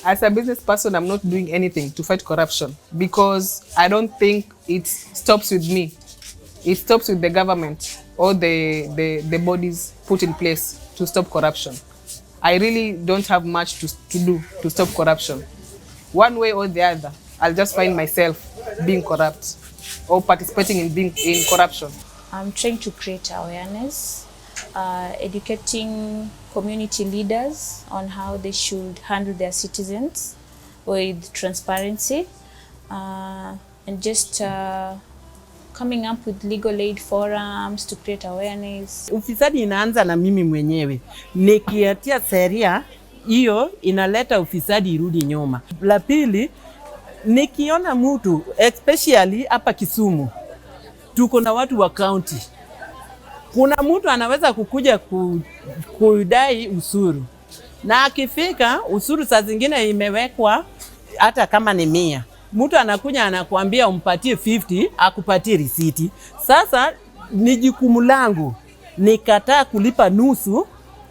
As a business person, I'm not doing anything to fight corruption because I don't think it stops with me. It stops with the government or the bodies put in place to stop corruption. I really don't have much to do to stop corruption. One way or the other, I'll just find myself being corrupt or participating in corruption. I'm trying to create awareness, educating community leaders on how they should handle their citizens with transparency, and just coming up with legal aid forums to create awareness. Ufisadi inaanza na mimi mwenyewe. Nikiatia sheria hiyo inaleta ufisadi irudi nyuma. La pili, nikiona mtu especially hapa Kisumu tuko na watu wa county. Kuna mtu anaweza kukuja kudai usuru. Na akifika usuru saa zingine imewekwa hata kama ni 100. Mtu anakuja anakuambia umpatie 50, akupatie risiti. Sasa ni jukumu langu nikataa kulipa nusu,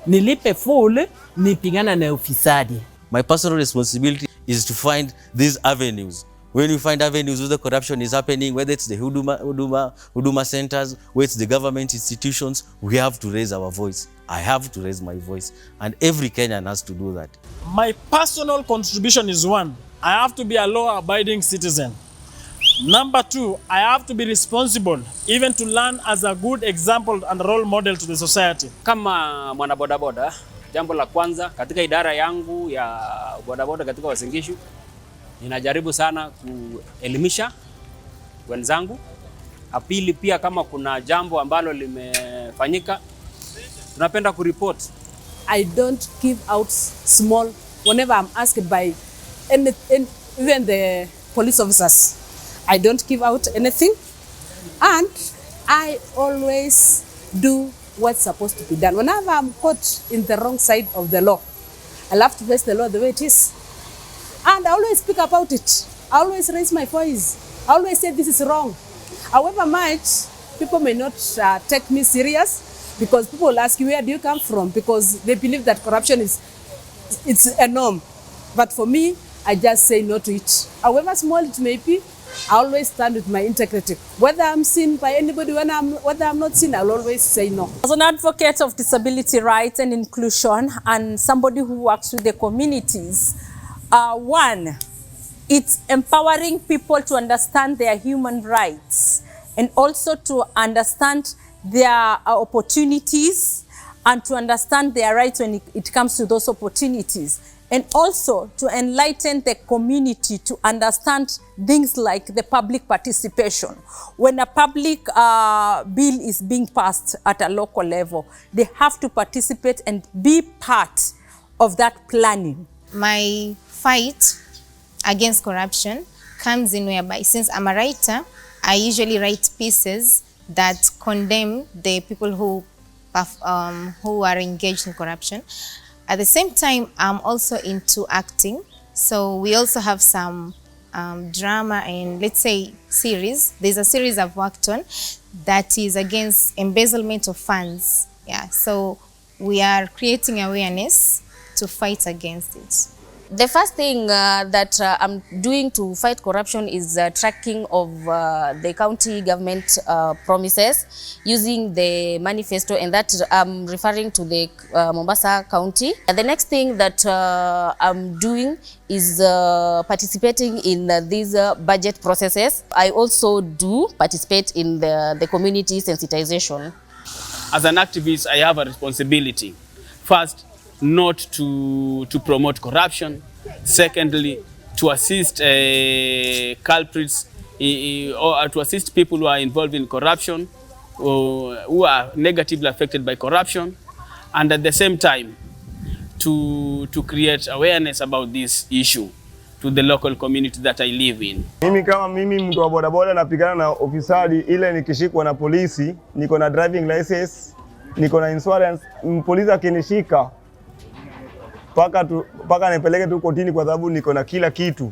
nilipe full, nipigana na ufisadi. My personal responsibility is to find these avenues. When you find avenues where the corruption is happening, whether it's the Huduma centers, whether it's the government institutions, we have to raise our voice. I have to raise my voice, and every Kenyan has to do that. My personal contribution is 1, I have to be a law-abiding citizen. Number 2, I have to be responsible, even to learn as a good example and role model to the society. Kama mwana bodaboda, jambo la kwanza katika idara yangu ya bodaboda katika Uasin Gishu, ninajaribu sana kuelimisha wenzangu. Pili pia kama kuna jambo ambalo limefanyika, tunapenda kuripoti. I don't give out small whenever I'm asked by even the police officers. I don't give out anything, and I always do what's supposed to be done. Whenever I'm caught in the wrong side of the law, I have to face the law the way it is. And I always speak about it. I always raise my voice. I always say this is wrong. However much people may not take me serious, because people will ask you, where do you come from? Because they believe that corruption it's a norm. But for me, I just say no to it. However small it may be, I always stand with my integrity. Whether I'm seen by anybody, whether I'm not seen, I'll always say no. As an advocate of disability rights and inclusion and somebody who works with the communities, 1, it's empowering people to understand their human rights and also to understand their opportunities and to understand their rights when it comes to those opportunities. And also to enlighten the community to understand things like the public participation. When a public bill is being passed at a local level, they have to participate and be part of that planning. My fight against corruption comes in whereby, since I'm a writer, I usually write pieces that condemn the people who are engaged in corruption. At the same time, I'm also into acting. So we also have some drama and, let's say, series. There's a series I've worked on that is against embezzlement of funds. Yeah, so we are creating awareness to fight against it. The first thing that I'm doing to fight corruption is tracking of the county government promises using the manifesto, and that I'm referring to the Mombasa County. The next thing that I'm doing is participating in these budget processes. I also do participate in the community sensitization. As an activist, I have a responsibility. First, not to promote corruption. Secondly, to assist culprits or to assist people who are involved in corruption, who are negatively affected by corruption, and at the same time to create awareness about this issue to the local community that I live in. Mimi mtu wa bodaboda napigana na ufisadi ile nikishikwa na polisi, niko na driving license, niko na insurance, polisi akinishika paka nipeleke tu kotini kwa sababu niko na kila kitu.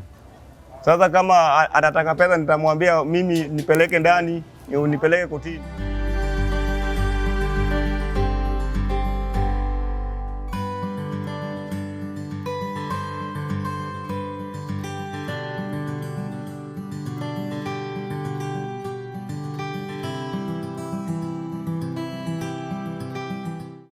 Sasa kama atataka pesa nitamwambia mimi nipeleke ndani, nipeleke kotini.